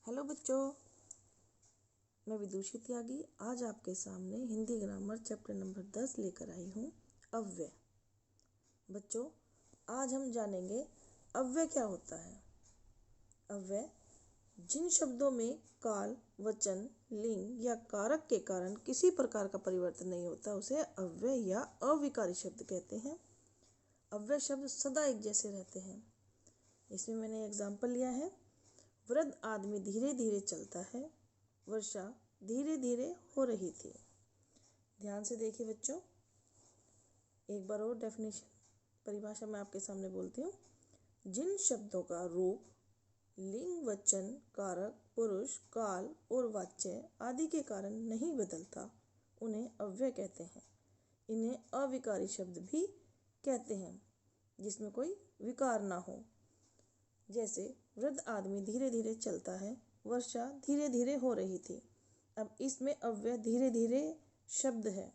Hello बच्चों, मैं विदुषी त्यागी आज आपके सामने हिंदी ग्रामर चैप्टर नंबर 10 लेकर आई हूँ। अव्यय। बच्चों, आज हम जानेंगे अव्यय क्या होता है। अव्यय जिन शब्दों में काल, वचन, लिंग या कारक के कारण किसी प्रकार का परिवर्तन नहीं होता उसे अव्यय या अविकारी शब्द कहते हैं। अव्यय शब्द सदा एक जैसे रहते हैं। इसमें मैंने एग्जाम्पल लिया है। वृद्ध आदमी धीरे धीरे चलता है, वर्षा धीरे धीरे हो रही थी। ध्यान से देखिए बच्चों, एक बार और डेफिनेशन परिभाषा मैं आपके सामने बोलती हूँ। जिन शब्दों का रूप, लिंग, वचन, कारक, पुरुष, काल और वाच्य आदि के कारण नहीं बदलता उन्हें अव्यय कहते हैं। इन्हें अविकारी शब्द भी कहते हैं जिसमें कोई विकार ना हो। जैसे वृद्ध आदमी धीरे धीरे चलता है, वर्षा धीरे धीरे हो रही थी। अब इसमें अव्यय धीरे धीरे शब्द है,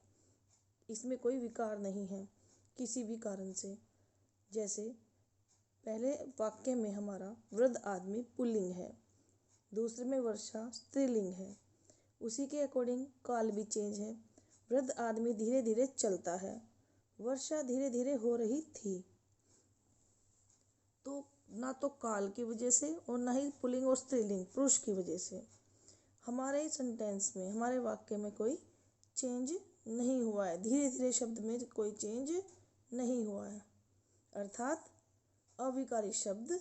इसमें कोई विकार नहीं है किसी भी कारण से। जैसे पहले वाक्य में हमारा वृद्ध आदमी पुल्लिंग है, दूसरे में वर्षा स्त्रीलिंग है। उसी के अकॉर्डिंग काल भी चेंज है। वृद्ध आदमी धीरे धीरे चलता है, वर्षा धीरे धीरे हो रही थी। तो ना तो काल की वजह से और ना ही पुल्लिंग और स्त्रीलिंग पुरुष की वजह से हमारे सेंटेंस में, हमारे वाक्य में कोई चेंज नहीं हुआ है। धीरे धीरे शब्द में कोई चेंज नहीं हुआ है। अर्थात अविकारी शब्द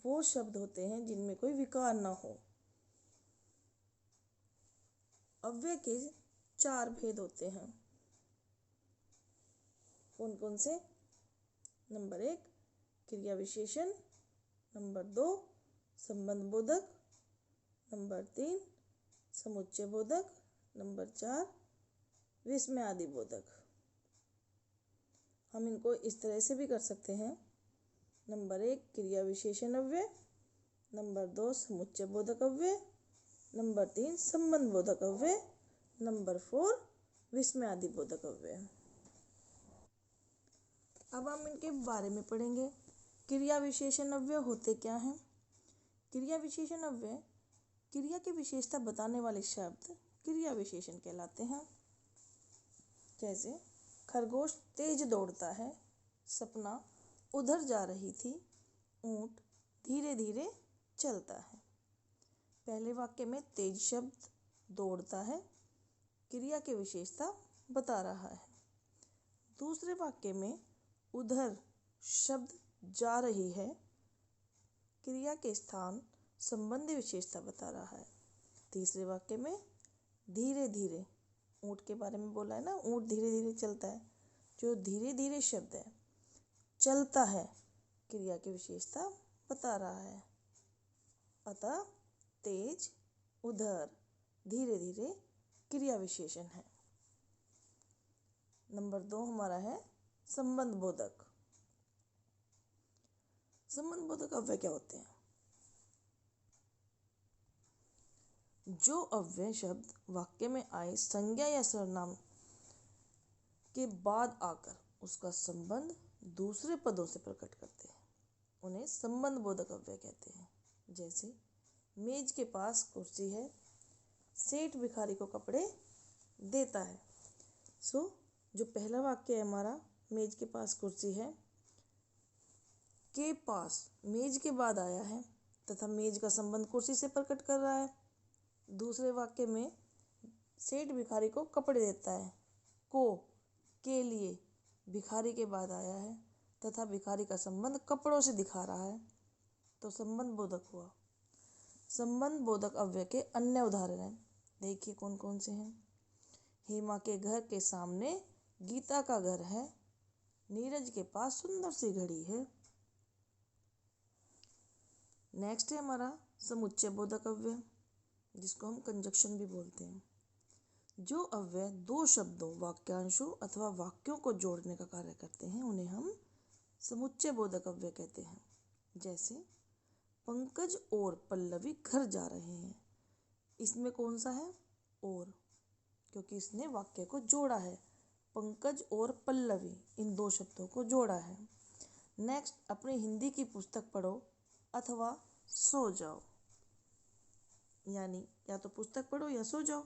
वो शब्द होते हैं जिनमें कोई विकार ना हो। अव्यय के 4 भेद होते हैं। कौन कौन से? नंबर 1 क्रिया विशेषण, नंबर 2 संबंध बोधक, नंबर 3 समुच्चय बोधक, नंबर 4 विस्मय आदि बोधक। हम इनको इस तरह से भी कर सकते हैं। नंबर 1 क्रिया विशेषण अव्यय, नंबर 2 समुच्चय बोधक अव्यय, नंबर 3 संबंध बोधक अव्यय, नंबर 4 विस्मय आदि बोधक अव्यय। अब हम इनके बारे में पढ़ेंगे। क्रिया विशेषण अव्यय होते क्या हैं? क्रिया विशेषण अव्यय क्रिया की विशेषता बताने वाले शब्द क्रिया विशेषण कहलाते हैं। जैसे खरगोश तेज दौड़ता है, सपना उधर जा रही थी, ऊंट धीरे धीरे चलता है। पहले वाक्य में तेज शब्द दौड़ता है, क्रिया की विशेषता बता रहा है। दूसरे वाक्य में उधर शब्द जा रही है, क्रिया के स्थान संबंधी विशेषता बता रहा है। तीसरे वाक्य में धीरे धीरे, ऊंट के बारे में बोला है ना, ऊंट धीरे धीरे चलता है। जो धीरे धीरे शब्द है, चलता है, क्रिया की विशेषता बता रहा है। अतः तेज, उधर, धीरे धीरे क्रिया विशेषण है। नंबर 2 हमारा है संबंध बोधक। संबंध बोधक अव्यय क्या होते हैं? जो अव्यय शब्द वाक्य में आए संज्ञा या सर्वनाम के बाद आकर उसका संबंध दूसरे पदों से प्रकट करते हैं उन्हें संबंध बोधक अव्यय कहते हैं। जैसे मेज के पास कुर्सी है, सेठ भिखारी को कपड़े देता है। जो पहला वाक्य है हमारा, मेज के पास कुर्सी है, के पास मेज के बाद आया है तथा मेज का संबंध कुर्सी से प्रकट कर रहा है। दूसरे वाक्य में सेठ भिखारी को कपड़े देता है, को के लिए भिखारी के बाद आया है तथा भिखारी का संबंध कपड़ों से दिखा रहा है, तो संबंध बोधक हुआ। संबंध बोधक अव्यय के अन्य उदाहरण हैं, देखिए कौन कौन से हैं। हेमा के घर के सामने गीता का घर है, नीरज के पास सुंदर सी घड़ी है। नेक्स्ट है हमारा समुच्चय बोधक अव्यय, जिसको हम कंजक्शन भी बोलते हैं। जो अव्यय 2 शब्दों, वाक्यांशों अथवा वाक्यों को जोड़ने का कार्य करते हैं उन्हें हम समुच्चय बोधक अव्यय कहते हैं। जैसे पंकज और पल्लवी घर जा रहे हैं, इसमें कौन सा है? और, क्योंकि इसने वाक्य को जोड़ा है। पंकज और पल्लवी इन 2 शब्दों को जोड़ा है। नेक्स्ट, अपनी हिंदी की पुस्तक पढ़ो अथवा सो जाओ। यानी या तो पुस्तक पढ़ो या सो जाओ।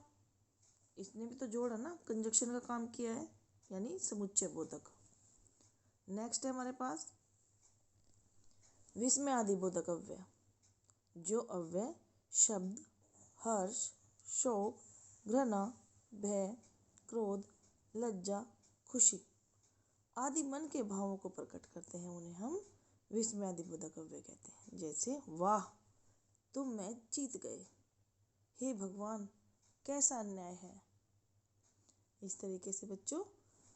इसने भी तो जोड़ा ना, कंजक्शन का काम किया है, यानी समुच्चय बोधक। नेक्स्ट है हमारे पास विस्मयादि बोधक अव्यय। जो अव्यय शब्द हर्ष, शोक, घृणा, भय, क्रोध, लज्जा, खुशी आदि मन के भावों को प्रकट करते हैं, उन्हें हम विस्मयादि बोधक अव्यय कहते हैं। जैसे वाह तुम मैच जीत गए, हे भगवान कैसा अन्याय है। इस तरीके से बच्चों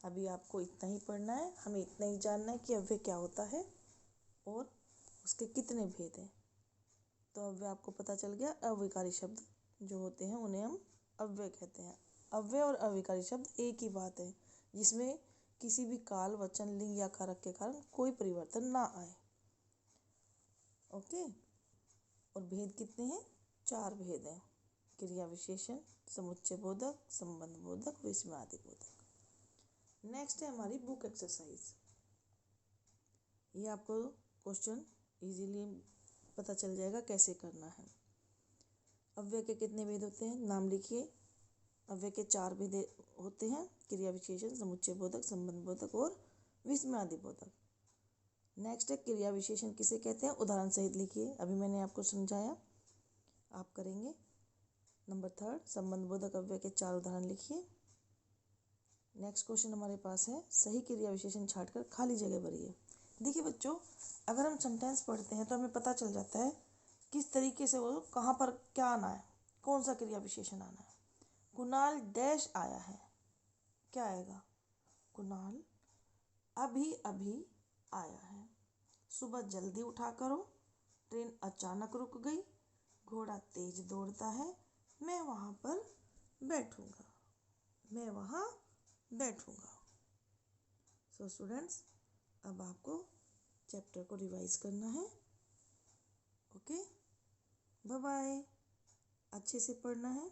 अभी आपको इतना ही पढ़ना है, हमें इतना ही जानना है कि अव्यय क्या होता है और उसके कितने भेद हैं। तो अव्यय आपको पता चल गया। अविकारी शब्द जो होते हैं उन्हें हम अव्यय कहते हैं। अव्यय और अविकारी शब्द एक ही बात है, जिसमें किसी भी काल, वचन, लिंग या कारक के कारण कोई परिवर्तन ना आए। ओके। और भेद कितने हैं? 4 भेद हैं। क्रिया विशेषण, समुच्चय बोधक, संबंध बोधक, विस्मयादि बोधक। नेक्स्ट है हमारी बुक एक्सरसाइज। ये आपको क्वेश्चन इजीली पता चल जाएगा कैसे करना है। अव्यय के कितने भेद होते हैं? नाम लिखिए। अव्यय के 4 भेद होते हैं, क्रिया विशेषण, समुच्चय बोधक, संबंध बोधक और विस्मयादि बोधक। नेक्स्ट है क्रिया विशेषण किसे कहते हैं? उदाहरण सहित लिखिए। अभी मैंने आपको समझाया, आप करेंगे। नंबर 3 संबंध बोधक अव्यय के 4 उदाहरण लिखिए। नेक्स्ट क्वेश्चन हमारे पास है सही क्रिया विशेषण छांटकर खाली जगह भरिए। देखिए बच्चों, अगर हम सेंटेंस पढ़ते हैं तो हमें पता चल जाता है किस तरीके से वो कहाँ पर क्या आना है, कौन सा क्रिया विशेषण आना है। कुणाल डैश आया है, क्या आएगा? कुणाल अभी अभी आया है। सुबह जल्दी उठा करो, ट्रेन अचानक रुक गई, घोड़ा तेज दौड़ता है, मैं वहाँ पर बैठूंगा, मैं वहाँ बैठूंगा। सो स्टूडेंट्स, अब आपको चैप्टर को रिवाइज करना है। Okay, bye bye. अच्छे से पढ़ना है।